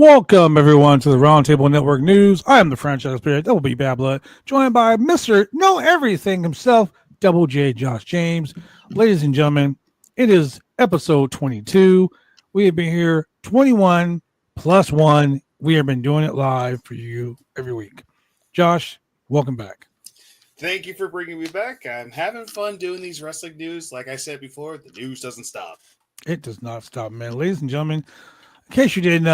Welcome, everyone, to the Roundtable Network News. I am the franchise player, Double B Bad Blood, joined by Mr. Know Everything himself, Double J Josh James. Ladies and gentlemen, it is episode 22. We have been here 21 plus 1. We have been doing it live for you every week. Josh, welcome back. Thank you for bringing me back. I'm having fun doing these wrestling news. Like I said before, the news doesn't stop. It does not stop, man. Ladies and gentlemen, in case you didn't,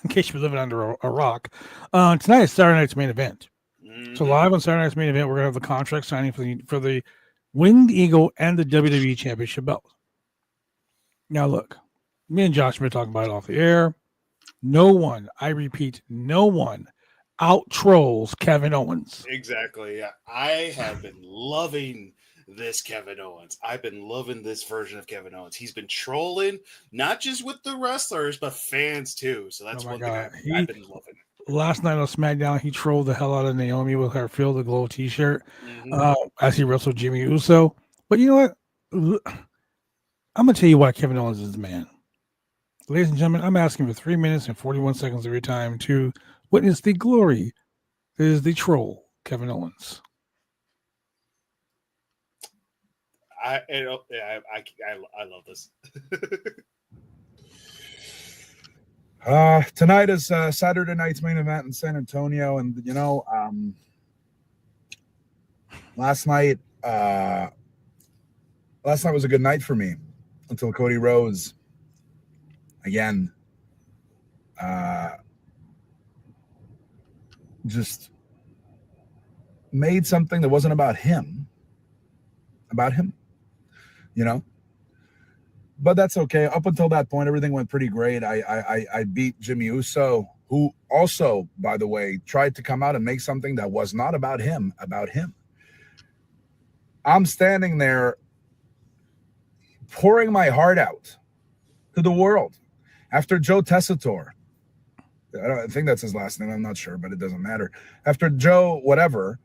in case you're living under a rock, tonight is Saturday night's main event. Mm-hmm. So live on Saturday night's main event, we're gonna have the contract signing for the Winged Eagle and the WWE Championship belt. Now, look, me and Josh have been talking about it off the air. No one, I repeat, no one out trolls Kevin Owens. Exactly. I have been loving this Kevin Owens. I've been loving this version of Kevin Owens. He's been trolling, not just with the wrestlers, but fans too. So that's one thing I've been loving. Last night on SmackDown, he trolled the hell out of Naomi with her Feel the Glow t-shirt as he wrestled Jimmy Uso. But you know what? I'm going to tell you why Kevin Owens is the man. Ladies and gentlemen, I'm asking for 3 minutes and 41 seconds of your time to witness the glory that is the troll, Kevin Owens. I love this. Tonight is Saturday night's main event in San Antonio, and last night was a good night for me until Cody Rhodes again just made something that wasn't about him, but that's okay. Up until that point, everything went pretty great. I beat Jimmy Uso, who also, by the way, tried to come out and make something that was not about him. I'm standing there pouring my heart out to the world after Joe Tessitore. I think that's his last name. I'm not sure, but it doesn't matter. After Joe, whatever,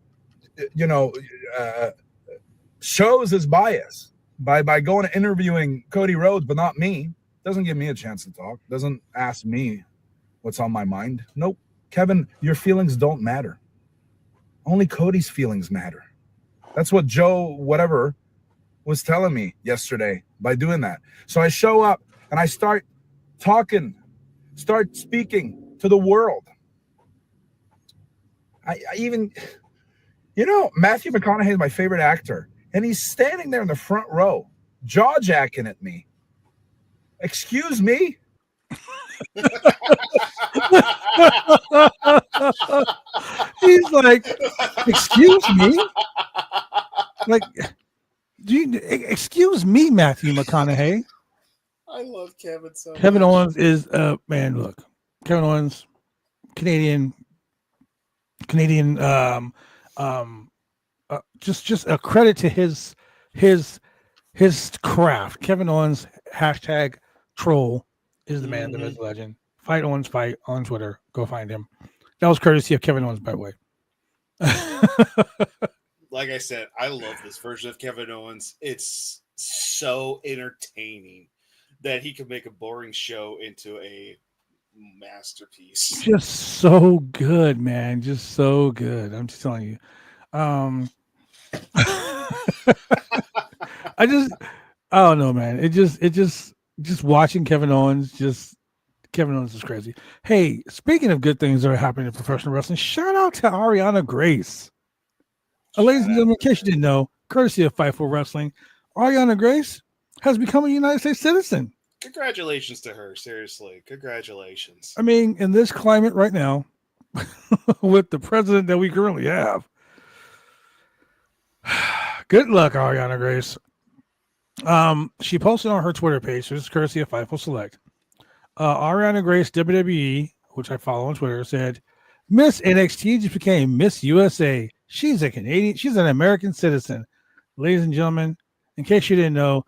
shows his bias by going and interviewing Cody Rhodes, but not me. Doesn't give me a chance to talk. Doesn't ask me what's on my mind. Nope. Kevin, your feelings don't matter. Only Cody's feelings matter. That's what Joe, whatever, was telling me yesterday by doing that. So I show up and I start speaking to the world. I even, Matthew McConaughey is my favorite actor. And he's standing there in the front row, jaw-jacking at me. Excuse me? He's like, excuse me? Like, excuse me, Matthew McConaughey. I love Kevin so much. Kevin Owens is, man, look. Kevin Owens, Canadian, just a credit to his craft. Kevin Owens hashtag troll is the man, the myth, legend. Fight Owens fight on Twitter. Go find him. That was courtesy of Kevin Owens, by the way. Like I said, I love this version of Kevin Owens. It's so entertaining that he can make a boring show into a masterpiece. Just so good, man. Just so good. I'm just telling you. I don't know, man. It just watching Kevin Owens is crazy. Hey, speaking of good things that are happening in professional wrestling, shout out to Ariana Grace. Ladies and gentlemen, in case you didn't know, courtesy of Fightful Wrestling, Ariana Grace has become a United States citizen. Congratulations to her. Seriously, congratulations. I mean, in this climate right now, with the president that we currently have, good luck, Ariana Grace. She posted on her Twitter page, so this is courtesy of Fightful Select. Ariana Grace, WWE, which I follow on Twitter, said, Miss NXT just became Miss USA. She's an American citizen. Ladies and gentlemen, in case you didn't know,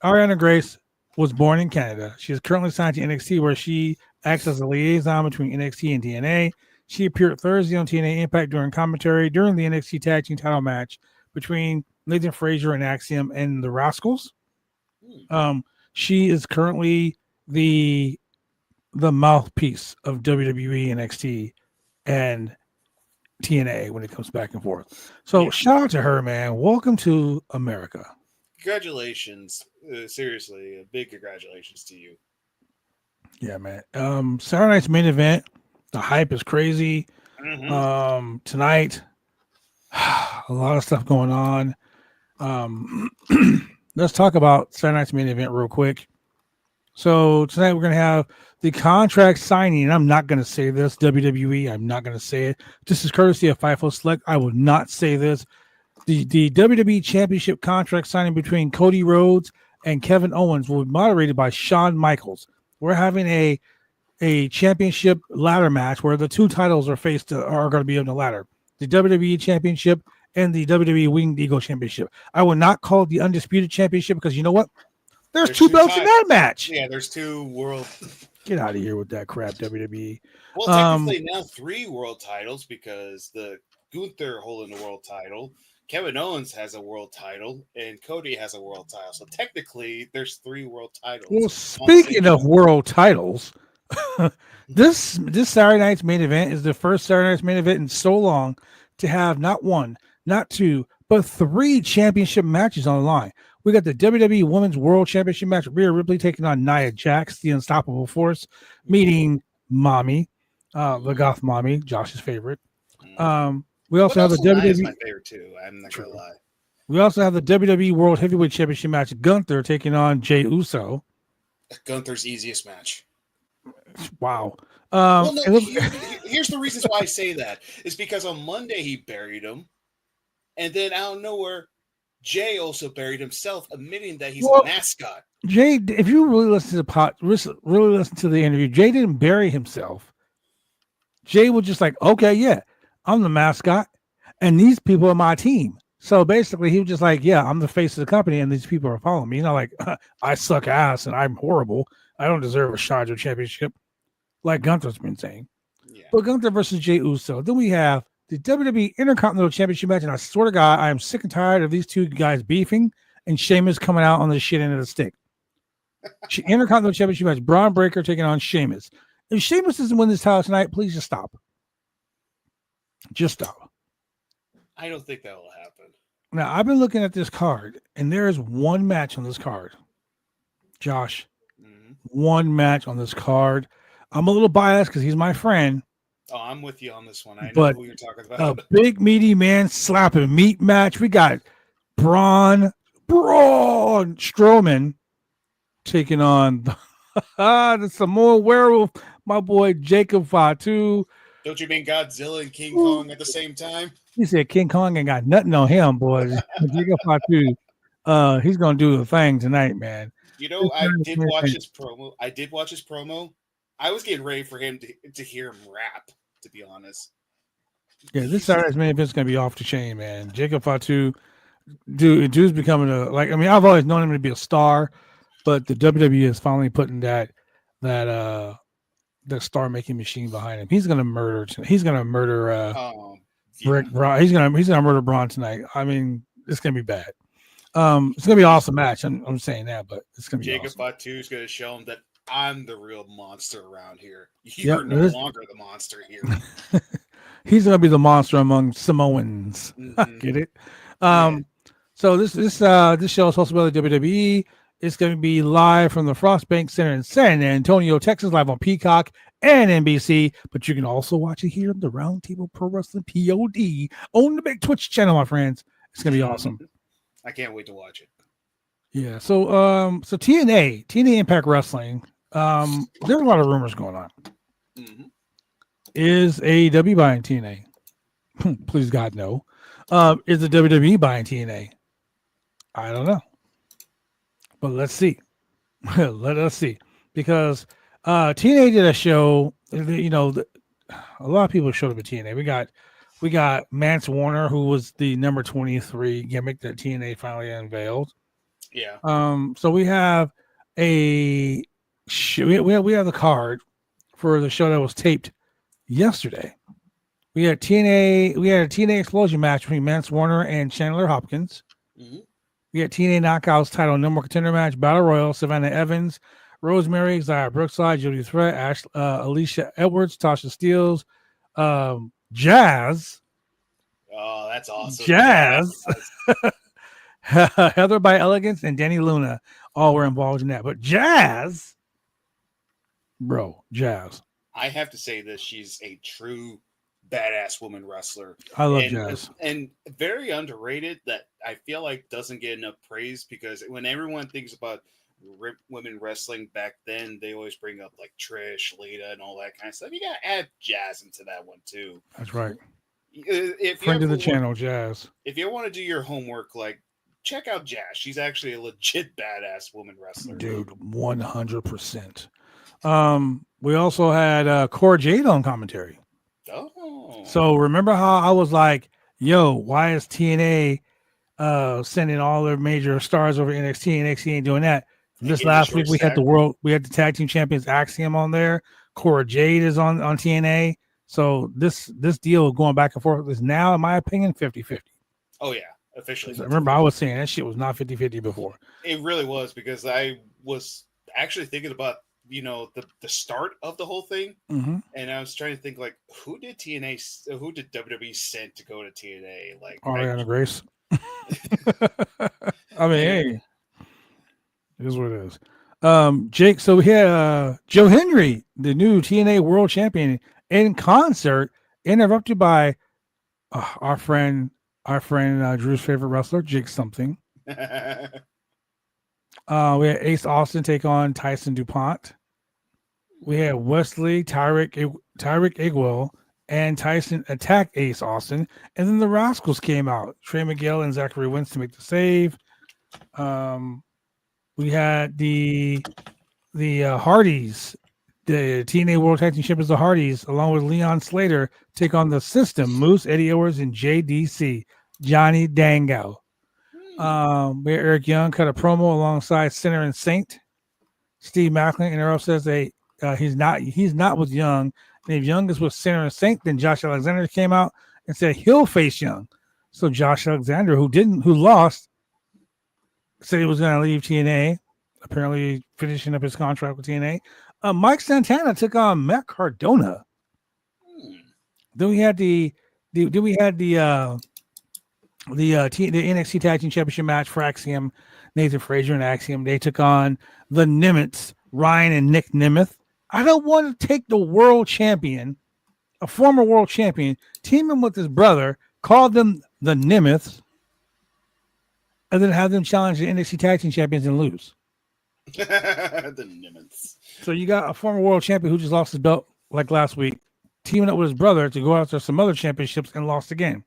Ariana Grace was born in Canada. She is currently signed to NXT, where she acts as a liaison between NXT and TNA. She appeared Thursday on TNA Impact during commentary during the NXT Tag Team title match between Nathan Frazier and Axiom and the Rascals. She is currently the the mouthpiece of WWE, NXT, and TNA when it comes back and forth. So shout out to her, man. Welcome to America. Congratulations. Seriously, a big congratulations to you. Yeah, man. Saturday night's main event. The hype is crazy. Tonight, a lot of stuff going on. Let's talk about Saturday night's main event real quick. So tonight we're going to have the contract signing, and I'm not going to say this, WWE. I'm not going to say it. This is courtesy of FIFO Select. I will not say this. The WWE Championship contract signing between Cody Rhodes and Kevin Owens will be moderated by Shawn Michaels. We're having a championship ladder match where the two titles are going to be on the ladder. The WWE Championship and the WWE Winged Eagle Championship. I will not call it the Undisputed Championship because you know what? There's two belts in that match. Yeah, there's two world. Get out of here with that crap, WWE. Well, technically now 3 world titles because the Gunther holding the world title, Kevin Owens has a world title, and Cody has a world title. So technically, there's 3 world titles. Well, speaking of world titles, this Saturday night's main event is the first Saturday night's main event in so long to have not 1, not 2, but 3 championship matches on the line. We got the WWE Women's World Championship match. Rhea Ripley taking on Nia Jax, the Unstoppable Force, meeting Mommy, the Goth Mommy, Josh's favorite. We also have the WWE. My favorite too. I'm not gonna lie. We also have the WWE World Heavyweight Championship match. Gunther taking on Jey Uso. Gunther's easiest match. Wow. Well, no, here's the reasons why I say that. It's because on Monday he buried him, and then out of nowhere, Jay also buried himself, admitting that he's a mascot. Jay, if you really listen to really listen to the interview, Jay didn't bury himself. Jay was just like, okay, yeah, I'm the mascot, and these people are my team. So basically, he was just like, yeah, I'm the face of the company, and these people are following me. You know, like, I suck ass, and I'm horrible. I don't deserve a Charger championship, like Gunther's been saying. Yeah. But Gunther versus Jey Uso. Then we have the WWE Intercontinental Championship match, and I swear to God, I am sick and tired of these two guys beefing and Sheamus coming out on the shit end of the stick. Intercontinental Championship match, Braun Breaker taking on Sheamus. If Sheamus doesn't win this title tonight, please just stop. Just stop. I don't think that will happen. Now, I've been looking at this card, and there is one match on this card. Josh, one match on this card. I'm a little biased because he's my friend. Oh, I'm with you on this one. I know who you're talking about. A big, meaty man slapping meat match. We got Braun Strowman taking on the Samoan werewolf, my boy Jacob Fatu. Don't you mean Godzilla and King Kong at the same time? He said King Kong ain't got nothing on him, boys. Jacob Fatu, he's going to do the thing tonight, man. You know, I did watch his promo. I was getting ready for him to hear him rap, to be honest. Yeah, this Saturday's main event is going to be off the chain, man. Jacob Fatu, dude's becoming I've always known him to be a star, but the WWE is finally putting that star making machine behind him. He's going to murder. He's going to murder Rick Braun. He's going to murder Braun tonight. I mean, it's going to be bad. It's going to be an awesome match. I'm saying that, but it's going to be Jacob awesome. Fatu is going to show him that I'm the real monster around here. You're no longer the monster here. He's going to be the monster among Samoans. Get it? So this show is hosted by the WWE. It's going to be live from the Frostbank Center in San Antonio, Texas, live on Peacock and NBC. But you can also watch it here on the Roundtable Pro Wrestling POD on the big Twitch channel, my friends. It's going to be awesome. I can't wait to watch it. Yeah. So TNA Impact Wrestling. There are a lot of rumors going on. Is AEW buying TNA? Please God, no. Is the WWE buying TNA? I don't know. But let's see. Let us see. Because TNA did a show, you know, a lot of people showed up at TNA. We got Mance Warner, who was the number 23 gimmick that TNA finally unveiled. Yeah. So we have we have the card for the show that was taped yesterday. We had a TNA Explosion match between Mance Warner and Chandler Hopkins. We had TNA Knockouts title number contender match, Battle Royal, Savannah Evans, Rosemary, Zaya Brookside, Jody Threat, Alicia Edwards, Tasha Steeles, Jazz. Oh, that's awesome. Jazz. Heather by Elegance and Danny Luna all were involved in that. But Jazz, bro, Jazz. I have to say this. She's a true badass woman wrestler. I love Jazz. And very underrated that I feel like doesn't get enough praise, because when everyone thinks about women wrestling back then, they always bring up like Trish, Lita, and all that kind of stuff. You got to add Jazz into that one too. That's right. If Friend of the channel, Jazz. If you want to do your homework, like, check out Jazz. She's actually a legit badass woman wrestler. Dude, 100%. We also had Cora Jade on commentary. Oh. So remember how I was like, yo, why is TNA sending all their major stars over NXT? NXT ain't doing that. This last week we had the tag team champions Axiom on there. Cora Jade is on TNA. So this deal going back and forth is now, in my opinion, 50-50. Oh yeah, officially. So remember, I was saying that shit was not 50-50 before. It really was, because I was actually thinking about, the start of the whole thing, and I was trying to think, like, who did WWE send to go to TNA? Like Ariana Grace. I mean, hey, it is what it is. Jake, so we had Joe Hendry, the new TNA World Champion, in concert, interrupted by our friend Drew's favorite wrestler, Jake Something. We had Ace Austin take on Tyson DuPont. We had Wesley, Tyrick Igwell, and Tyson attack Ace Austin, and then the Rascals came out. Trey Miguel and Zachary Wentz to make the save. We had the Hardys, the TNA World Tag Team Champions, the Hardys, along with Leon Slater, take on the System, Moose, Eddie Edwards, and JDC, Johnny Dango. We had Eric Young cut a promo alongside Sinner and Saint. Steve Macklin interrupts, says he's not with Young. And if Young is with Sinner and Saint, then Josh Alexander came out and said he'll face Young. So Josh Alexander, who lost, said he was going to leave TNA, apparently finishing up his contract with TNA. Mike Santana took on Matt Cardona. Then we had the NXT Tag Team Championship match for Axiom, Nathan Frazier and Axiom. They took on the Nimitz, Ryan and Nick Nemeth. I don't want to take the world champion, a former world champion, team him with his brother, call them the Nemeths, and then have them challenge the NXT Tag Team Champions and lose. The Nemeths. So you got a former world champion who just lost his belt like last week, teaming up with his brother to go after some other championships and lost again.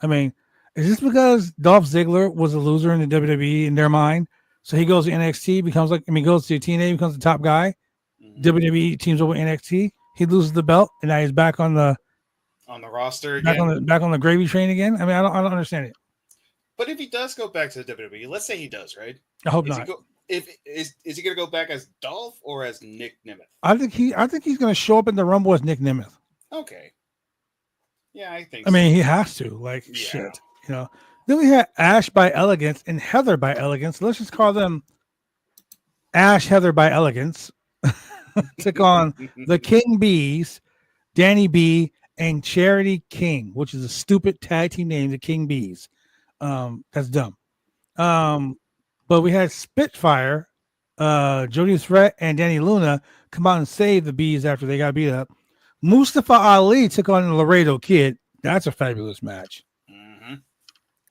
I mean, is this because Dolph Ziggler was a loser in the WWE in their mind? So he goes to NXT, goes to TNA, becomes the top guy. WWE teams over NXT. He loses the belt, and now he's back on the roster again. Back on the gravy train again. I mean, I don't understand it. But if he does go back to the WWE, let's say he does, right? I hope not. Is he going to go back as Dolph or as Nick Nemeth? I think he's going to show up in the Rumble as Nick Nemeth. Okay. Yeah, I think. I mean, he has to. Shit, Then we had Ash by Elegance and Heather by Elegance. Let's just call them Ash, Heather by Elegance. Took on the King Bees, Danny B, and Charity King, which is a stupid tag team name, the King Bees. That's dumb. But we had Spitfire, Jody Threat, and Danny Luna come out and save the Bees after they got beat up. Mustafa Ali took on the Laredo Kid. That's a fabulous match.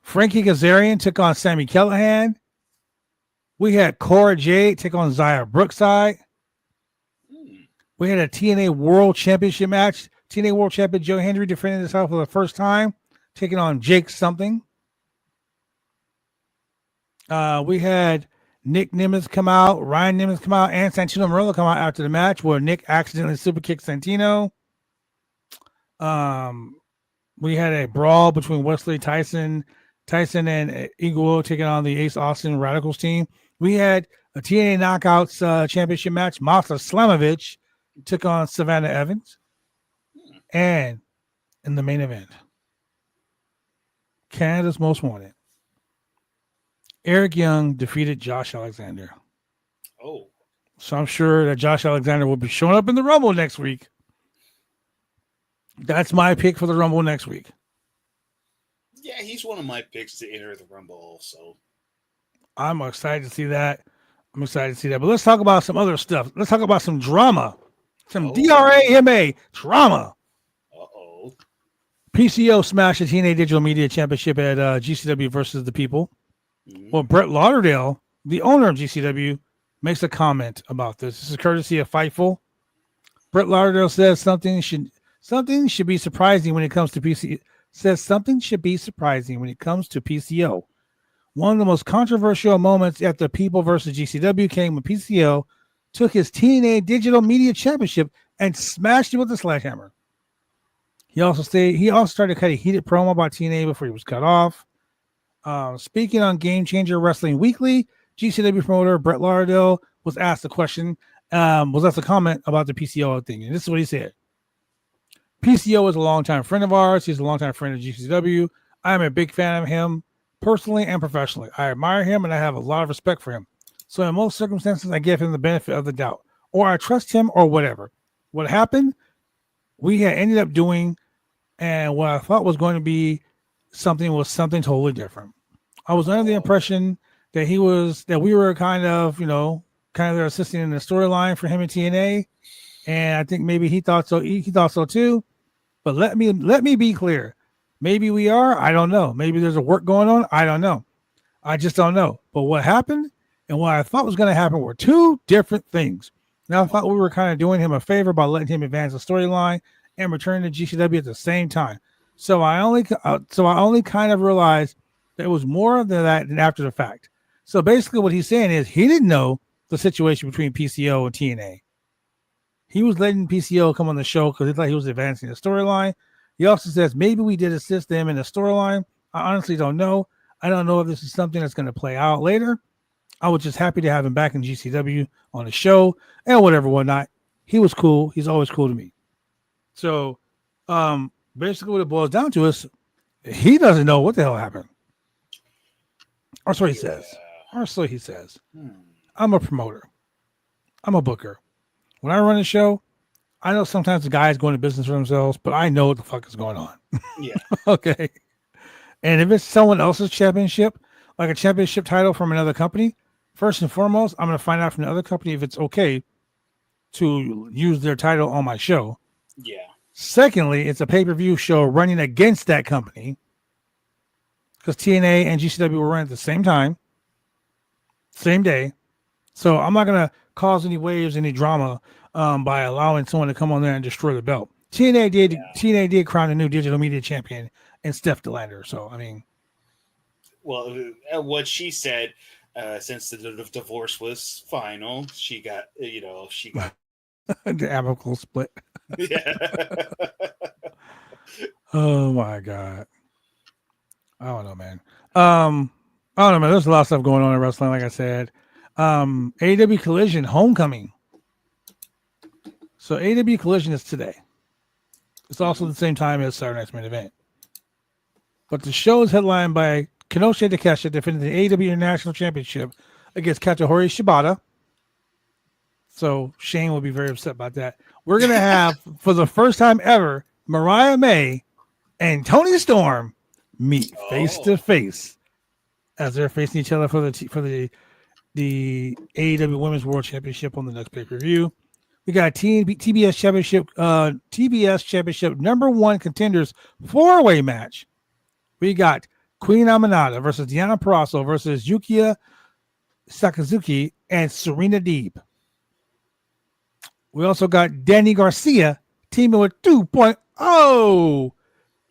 Frankie Kazarian took on Sammy Callahan. We had Cora Jade take on Zaya Brookside. We had a TNA World Championship match. TNA World Champion Joe Hendry defending himself for the first time, taking on Jake Something. We had Nick Nemeth come out, Ryan Nemeth come out, and Santino Marella come out after the match where Nick accidentally super kicked Santino. We had a brawl between Wesley Tyson and Igor taking on the Ace Austin Radicals team. We had a TNA Knockouts championship match. Masa Slamovich took on Savannah Evans. And in the main event, Canada's Most Wanted, Eric Young defeated Josh Alexander. Oh. So I'm sure that Josh Alexander will be showing up in the Rumble next week. That's my pick for the Rumble next week. Yeah, he's one of my picks to enter the Rumble also. I'm excited to see that. But let's talk about some other stuff. Let's talk about some drama. Some DRAMA drama. Uh-oh. PCO smashed the TNA Digital Media Championship at GCW versus the People. Mm-hmm. Well, Brett Lauderdale, the owner of GCW, makes a comment about this. This is courtesy of Fightful. Brett Lauderdale says something should be surprising when it comes to PCO. Says something should be surprising when it comes to PCO. One of the most controversial moments at the People versus GCW came when PCO took his TNA Digital Media Championship and smashed it with a sledgehammer. He also started to cut a heated promo about TNA before he was cut off. Speaking on Game Changer Wrestling Weekly, GCW promoter Brett Lauderdale was asked a comment about the PCO thing, and this is what he said. PCO is a longtime friend of ours. He's a longtime friend of GCW. I'm a big fan of him personally and professionally. I admire him and I have a lot of respect for him. So in most circumstances, I give him the benefit of the doubt, or I trust him, or whatever. What happened, we had ended up doing, and what I thought was going to be something totally different. I was under the impression that we were kind of assisting in the storyline for him and TNA, and I think maybe he thought so. He thought so too. But let me be clear. Maybe we are. I don't know. Maybe there's a work going on. I don't know. I just don't know. But what happened and what I thought was going to happen were two different things. Now I thought we were kind of doing him a favor by letting him advance the storyline and return to GCW at the same time. So I only kind of realized that it was more than that than after the fact. So basically what he's saying is he didn't know the situation between PCO and TNA. He was letting PCO come on the show because he thought he was advancing the storyline. He also says maybe we did assist them in the storyline. I honestly don't know. I don't know if this is something that's going to play out later. I was just happy to have him back in GCW on the show and whatnot. He was cool. He's always cool to me. So basically what it boils down to is he doesn't know what the hell happened. Or so he says. I'm a promoter. I'm a booker. When I run a show, I know sometimes the guys go into business for themselves, but I know what the fuck is going on. Yeah. Okay. And if it's someone else's championship, like a championship title from another company, first and foremost, I'm going to find out from the other company if it's okay to use their title on my show. Yeah. Secondly, it's a pay-per-view show running against that company because TNA and GCW were running at the same time, same day. So I'm not going to cause any waves, any drama by allowing someone to come on there and destroy the belt. TNA did crown a new digital media champion in Steph DeLander. So, I mean. Well, what she said, since the divorce was final, she got. The amicable split. Yeah. Oh my God. I don't know, man. There's a lot of stuff going on in wrestling, like I said. AEW Collision Homecoming. So AEW Collision is today. It's also the same time as Saturday Night's Main Event. But the show is headlined by Kenoshi Takeshita defending the AEW International Championship against Katsuhori Shibata. So Shane will be very upset about that. We're going to have, for the first time ever, Mariah May and Toni Storm meet face to face as they're facing each other for the AEW Women's World Championship on the next pay-per-view. We got TBS Championship number one contenders 4-way match. We got Queen Aminata versus Deonna Purrazzo versus Yukiya Sakazuki and Serena Deeb. We also got Danny Garcia teaming with 2.0.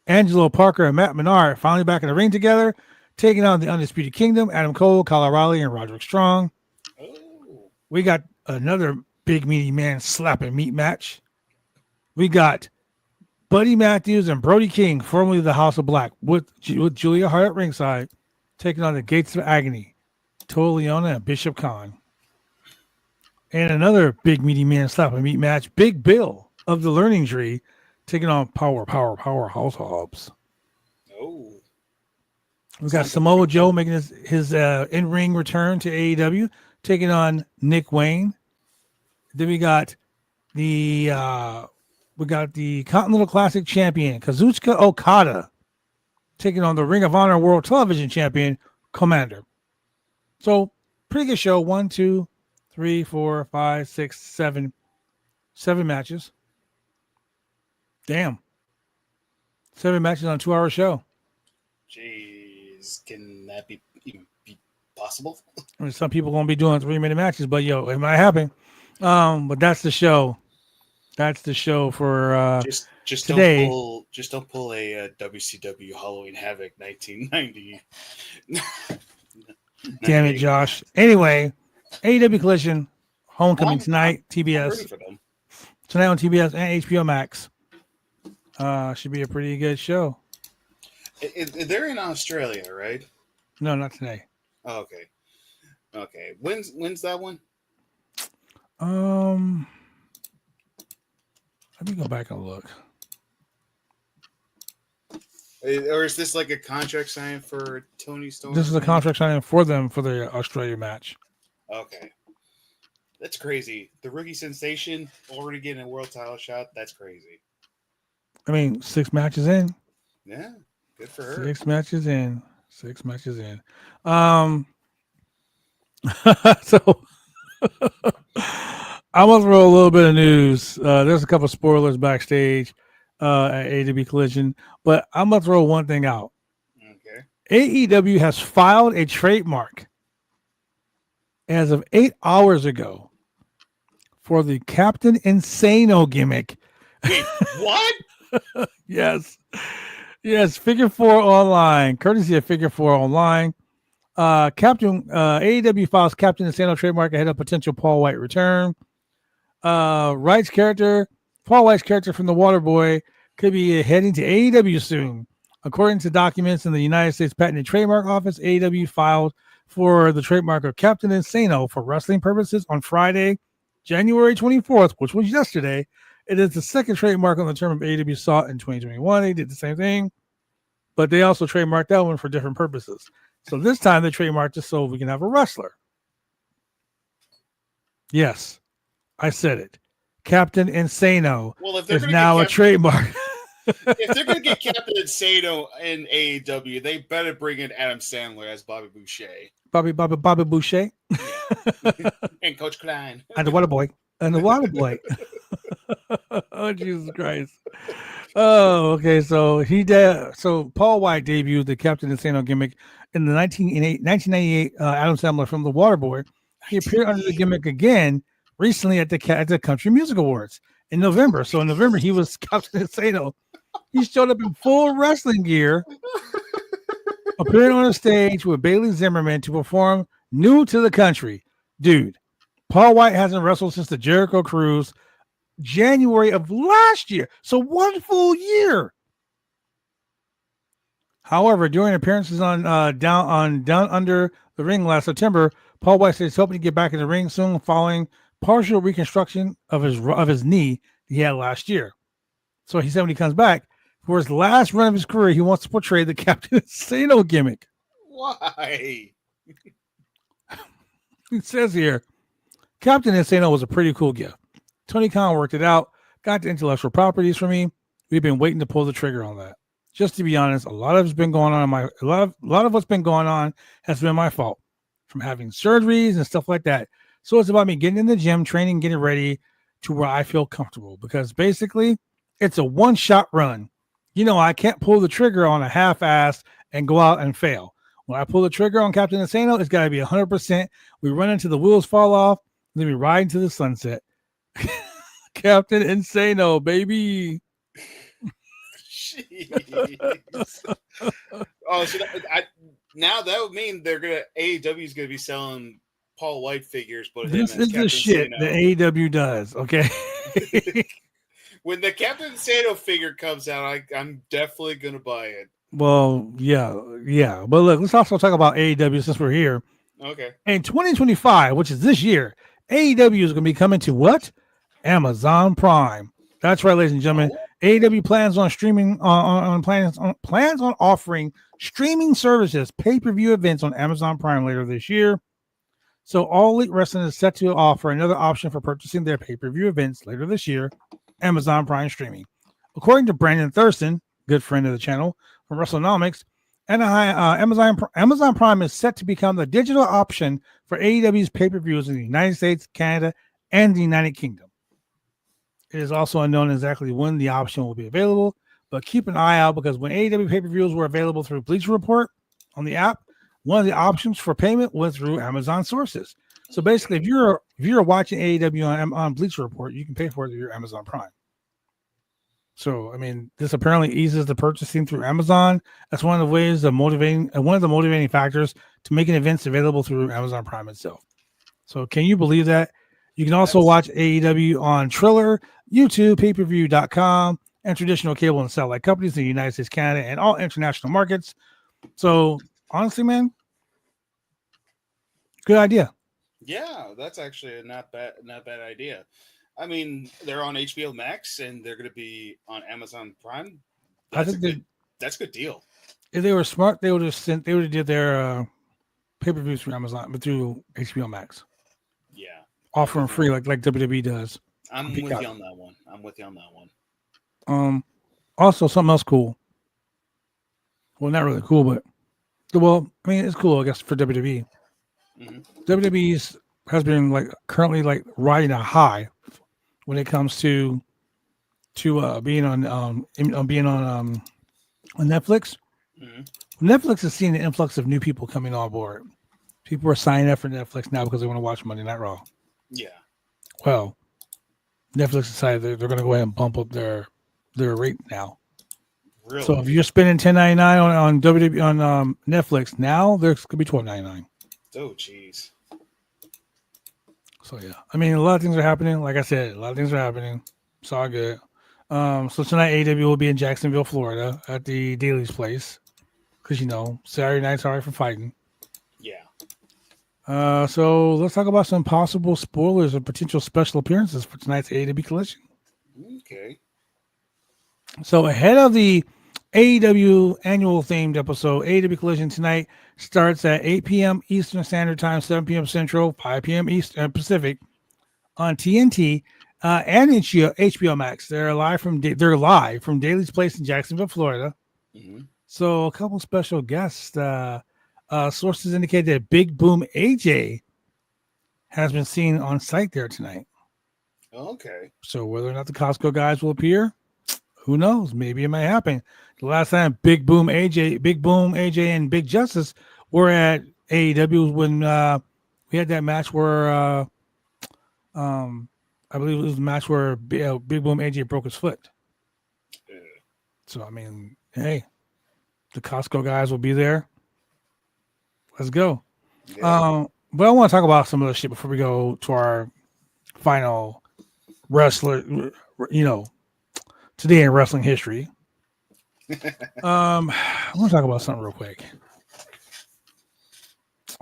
Angelo Parker and Matt Menard finally back in the ring together, taking on the Undisputed Kingdom, Adam Cole, Kyle O'Reilly, and Roderick Strong. Oh. We got another big meaty man slapping meat match. We got Buddy Matthews and Brody King, formerly the House of Black, with Julia Hart at ringside, taking on the Gates of Agony, Toa Leona and Bishop Khan. And another big meaty man slapping meat match, Big Bill of the Learning Tree, taking on Powerhouse Hobbs. Oh. We got Samoa Joe making his in-ring return to AEW, taking on Nick Wayne. Then we got the Continental Classic champion Kazuchika Okada taking on the Ring of Honor World Television champion Commander. So pretty good show. 1, 2, 3, 4, 5, 6, 7 matches. Damn. 7 matches on a 2-hour show. Jeez, can that be possible? I mean, some people gonna be doing 3-minute matches, but it might happen. But that's the show. That's the show for just today. Don't pull a WCW Halloween Havoc 1990. Damn it, Josh. Anyway, AEW Collision Homecoming tonight. TBS tonight on TBS and HBO Max. Should be a pretty good show. They're in Australia, right? No, not today. Oh, okay. When's that one? Let me go back and look. Or is this like a contract sign for Tony Storm? This is a contract signing for them for the Australia match. Okay. That's crazy. The rookie sensation already getting a world title shot. That's crazy. I mean, 6 matches in. Yeah, good for her. 6 matches in. 6 matches in. So I'm gonna throw a little bit of news. There's a couple of spoilers backstage at AEW Collision, but I'm gonna throw one thing out. Okay. AEW has filed a trademark as of 8 hours ago for the Captain Insano gimmick. Wait, what? Yes. Figure 4 Online, courtesy of Figure 4 Online. AEW files Captain Insano trademark ahead of potential Paul White return. Paul White's character from the Waterboy could be heading to AEW soon. According to documents in the United States Patent and Trademark Office, AEW filed for the trademark of Captain Insano for wrestling purposes on Friday, January 24th, which was yesterday. It is the second trademark on the term of AEW sought in 2021. They did the same thing, but they also trademarked that one for different purposes. So this time they trademarked it so we can have a wrestler. Yes, I said it. Captain Insano is now a trademark. If they're going to get Captain Insano in AEW, they better bring in Adam Sandler as Bobby Boucher. Bobby Boucher. Yeah. And Coach Klein. And the Waterboy. Oh, Jesus Christ. Oh, okay. So Paul White debuted the Captain Insano gimmick in the 1998 Adam Sandler film The Waterboy. He appeared under the gimmick again recently at the Country Music Awards in November. So in November, he was Captain Insano. He showed up in full wrestling gear, appearing on a stage with Bailey Zimmerman to perform New to the Country. Dude, Paul White hasn't wrestled since the Jericho Cruise, January of last year. So 1 full year. However, during appearances on Down Under the Ring last September, Paul White said he's hoping to get back in the ring soon following partial reconstruction of his knee he had last year. So he said when he comes back, for his last run of his career, he wants to portray the Captain Insano gimmick. Why? It says here, Captain Insano was a pretty cool gift. Tony Khan worked it out, got the intellectual properties for me. We've been waiting to pull the trigger on that. Just to be honest, a lot of what's been going on has been my fault, from having surgeries and stuff like that. So it's about me getting in the gym, training, getting ready to where I feel comfortable, because basically it's a one-shot run. You know, I can't pull the trigger on a half-ass and go out and fail. When I pull the trigger on Captain Insano, it's got to be 100%. We run into the wheels fall off, then we ride into the sunset. Captain Insano, baby. Oh, so now that would mean AEW is gonna be selling Paul White figures, but this is the shit that AEW does. Okay. When the Captain Insano figure comes out, I'm definitely gonna buy it. Well, yeah. But look, let's also talk about AEW since we're here. Okay. In 2025, which is this year, AEW is going to be coming to what? Amazon Prime. That's right, ladies and gentlemen. AEW plans on streaming plans on offering streaming services, pay-per-view events on Amazon Prime later this year. So All Elite Wrestling is set to offer another option for purchasing their pay-per-view events later this year, Amazon Prime streaming. According to Brandon Thurston, good friend of the channel from WrestleNomics, Amazon Prime is set to become the digital option for AEW's pay-per-views in the United States, Canada, and the United Kingdom. It is also unknown exactly when the option will be available, but keep an eye out because when AEW pay-per-views were available through Bleacher Report on the app, one of the options for payment was through Amazon sources. So basically, if you're watching AEW on Bleacher Report, you can pay for it through your Amazon Prime. So I mean, this apparently eases the purchasing through Amazon. That's one of the motivating factors to making events available through Amazon Prime itself. So can you believe that? You can also watch AEW on Triller, YouTube, payperview.com, and traditional cable and satellite companies in the United States, Canada, and all international markets. So honestly, man, good idea. Yeah, that's actually a not bad idea. I mean, they're on HBO Max and they're going to be on Amazon Prime. That's a good deal. If they were smart, they would have did their pay-per-views through Amazon, but through HBO Max. Yeah, offering free like WWE does. I'm with you on that one. Also something else cool. Well, not really cool, but I mean, it's cool, I guess, for WWE. Mm-hmm. WWE has been currently riding a high when it comes to being on Netflix. Mm-hmm. Netflix is seeing an influx of new people coming on board. People are signing up for Netflix now because they want to watch Monday Night Raw. Yeah. Well, Netflix decided they're going to go ahead and bump up their rate now. Really? So if you're spending $10.99 on WWE on Netflix now, there's going to be $12.99. Oh, jeez. So yeah, I mean, a lot of things are happening. Like I said, a lot of things are happening. It's all good. So tonight AEW will be in Jacksonville, Florida, at the Daily's place, because Saturday night's all right for fighting. Yeah. So let's talk about some possible spoilers and potential special appearances for tonight's AEW Collision. Okay. So ahead of the AEW annual themed episode, AEW Collision tonight starts at 8 p.m. Eastern Standard Time, 7 p.m. Central, 5 p.m. Eastern Pacific on TNT and HBO Max. They're live from Daily's Place in Jacksonville, Florida. Mm-hmm. So a couple special guests. Sources indicate that Big Boom AJ has been seen on site there tonight. Okay. So whether or not the Costco guys will appear, who knows? Maybe it might happen. The last time Big Boom AJ, and Big Justice were at AEW when we had that match where I believe it was the match where Big Boom AJ broke his foot. So I mean, hey, the Costco guys will be there. Let's go. Yeah. But I want to talk about some of the shit before we go to our final wrestler, today in wrestling history. I want to talk about something real quick.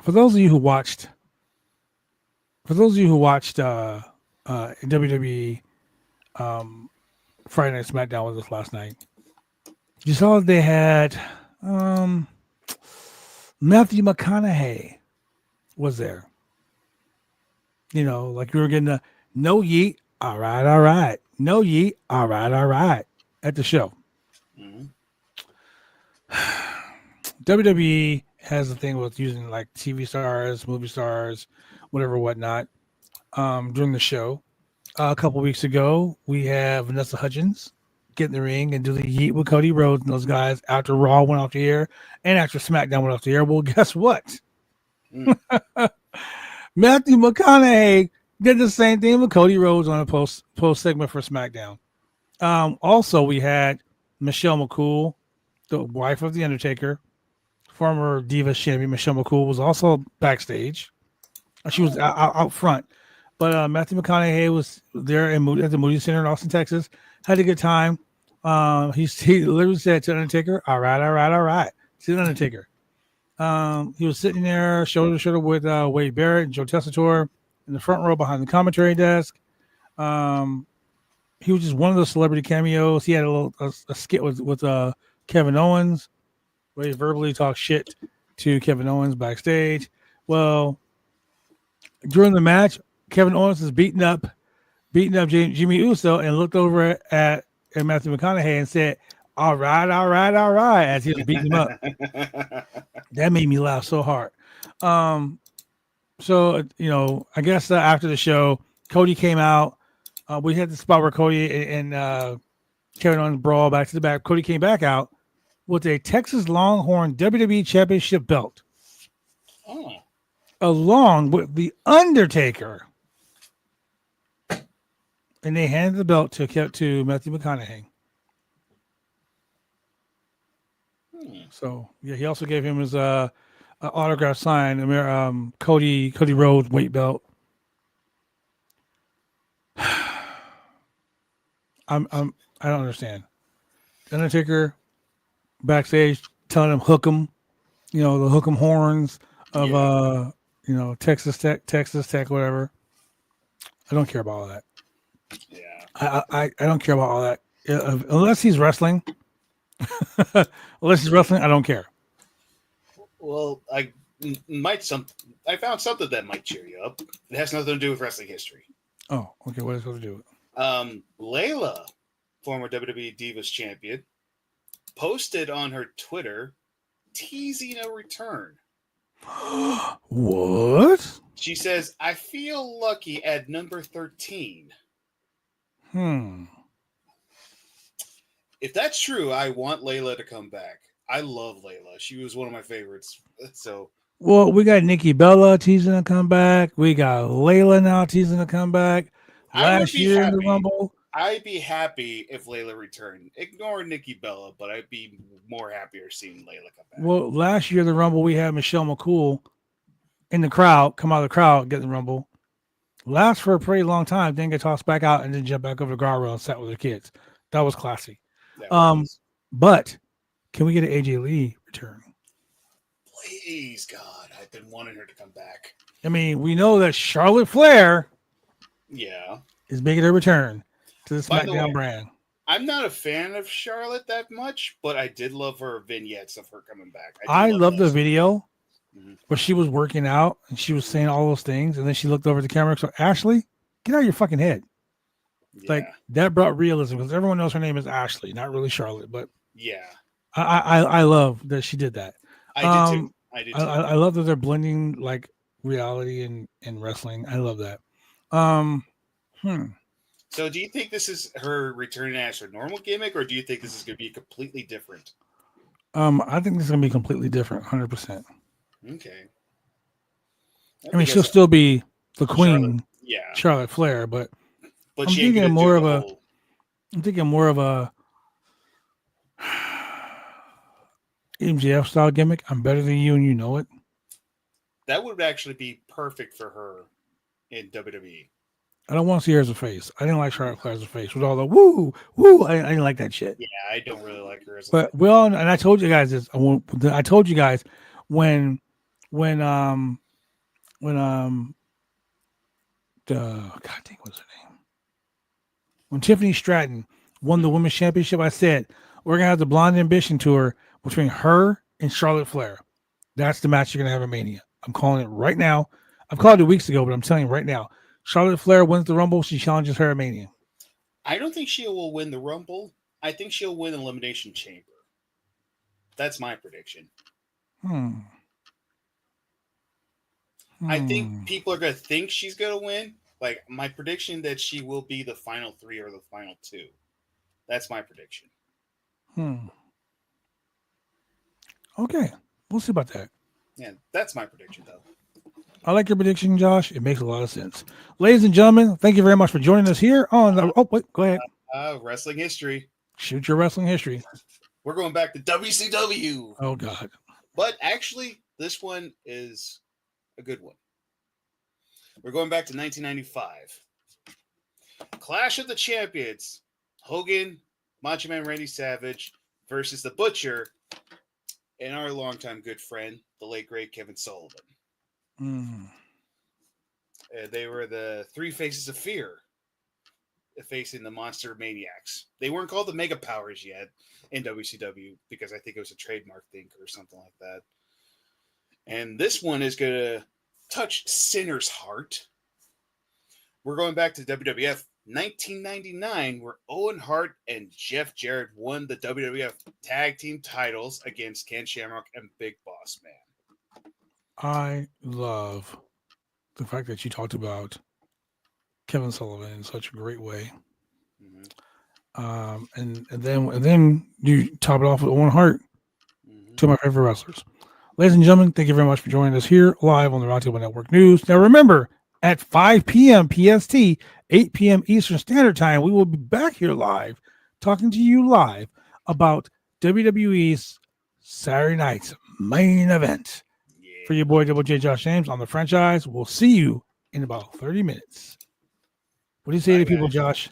For those of you who watched WWE Friday Night SmackDown with us last night, you saw they had Matthew McConaughey was there. Like you were getting a no yeet, all right. No yeet, all right at the show. Mm-hmm. WWE has a thing with using like TV stars, movie stars, whatever, whatnot, during the show. A couple weeks ago, we have Vanessa Hudgens get in the ring and do the yeet with Cody Rhodes and those guys after Raw went off the air and after SmackDown went off the air. Well, guess what? Matthew McConaughey did the same thing with Cody Rhodes on a post segment for SmackDown. Also, we had Michelle McCool, the wife of The Undertaker, former Divas champion. Michelle McCool was also backstage. She was out front. But Matthew McConaughey was there at the Moody Center in Austin, Texas. Had a good time. He literally said to Undertaker, all right. To the Undertaker. He was sitting there shoulder to shoulder with Wade Barrett and Joe Tessitore in the front row behind the commentary desk. He was just one of the celebrity cameos. He had a skit with Kevin Owens where he verbally talked shit to Kevin Owens backstage. Well, during the match, Kevin Owens is beating up Jimmy Uso and looked over at Matthew McConaughey and said, all right, all right, all right, as he was beating him up. That made me laugh so hard. So, I guess after the show, Cody came out. We had the spot where Cody and Kevin Owens brawl back to the back. Cody came back out with a Texas Longhorn WWE Championship belt. Oh. Along with The Undertaker. And they handed the belt to Matthew McConaughey. So, yeah, he also gave him his autograph sign, Cody Rhodes weight belt. I don't understand. Undertaker backstage telling him hook him, the hook 'em horns of Texas Tech, whatever. I don't care about all that. Yeah, I don't care about all that unless he's wrestling. Unless he's wrestling, I don't care. Well, I found something that might cheer you up. It has nothing to do with wrestling history. Oh, okay. What is it supposed to do with? Layla, former WWE Divas champion, posted on her Twitter teasing a return. What? She says, I feel lucky at number 13. If that's true, I want Layla to come back. I love Layla. She was one of my favorites. So, well, we got Nikki Bella teasing to come back. We got Layla now teasing to come back. Last year in the Rumble, I'd be happy if Layla returned. Ignore Nikki Bella, but I'd be more happier seeing Layla come back. Well, last year in the Rumble, we had Michelle McCool in the crowd, come out of the crowd, get the Rumble. Last for a pretty long time, then get tossed back out and then jump back over the guardrail and sat with her kids. That was classy. But can we get an AJ Lee return? Please, God, I've been wanting her to come back. I mean, we know that Charlotte Flair is making her return to the SmackDown brand. I'm not a fan of Charlotte that much, but I did love her vignettes of her coming back. I love the video where she was working out and she was saying all those things, and then she looked over at the camera and said, Ashley, get out of your fucking head. Yeah. Like, that brought realism because everyone knows her name is Ashley, not really Charlotte, but I love that she did that. I did too. I love that they're blending like reality and wrestling. I love that. So do you think this is her returning as her normal gimmick, or do you think this is going to be completely different? I think this is going to be completely different, 100%. Okay. I mean, she'll still be the queen, Charlotte Flair, but I'm thinking more of a MJF style gimmick. I'm better than you, and you know it. That would actually be perfect for her in WWE. I don't want to see her as a face. I didn't like Charlotte Flair as a face with all the woo. I didn't like that shit. Yeah, I don't really like her as a face. But and I told you guys this. I told you guys when God dang, what's her name? When Tiffany Stratton won the Women's Championship, I said we're gonna have the Blonde Ambition tour between her and Charlotte Flair. That's the match you're gonna have at Mania. I'm calling it right now. I've called it weeks ago, but I'm telling you right now. Charlotte Flair wins the Rumble. She challenges her at Mania. I don't think she will win the Rumble. I think she'll win Elimination Chamber. That's my prediction. I think people are going to think she's going to win. Like, my prediction that she will be the final 3 or the final 2. That's my prediction. Okay. We'll see about that. Yeah, that's my prediction, though. I like your prediction, Josh. It makes a lot of sense. Ladies and gentlemen, thank you very much for joining us here on the... Oh, wait, go ahead. Wrestling history. Shoot your wrestling history. We're going back to WCW. Oh, God. But actually, this one is a good one. We're going back to 1995. Clash of the Champions. Hogan, Macho Man Randy Savage versus The Butcher and our longtime good friend, the late, great Kevin Sullivan. They were the 3 faces of fear facing the Monster Maniacs. They weren't called the Mega Powers yet in WCW because I think it was a trademark thing or something like that. And this one is going to touch Sinner's heart. We're going back to WWF 1999, where Owen Hart and Jeff Jarrett won the WWF Tag Team titles against Ken Shamrock and Big Boss Man. I love the fact that you talked about Kevin Sullivan in such a great way. And then you top it off with Owen Hart, two of my favorite wrestlers. Ladies and gentlemen, thank you very much for joining us here live on the Roundtable Network News. Now remember, at 5 p.m. PST, 8 p.m. Eastern Standard Time, we will be back here live, talking to you live about WWE's Saturday night's main event. For your boy Double J Josh James on the franchise. We'll see you in about 30 minutes. What do you say to people, Josh?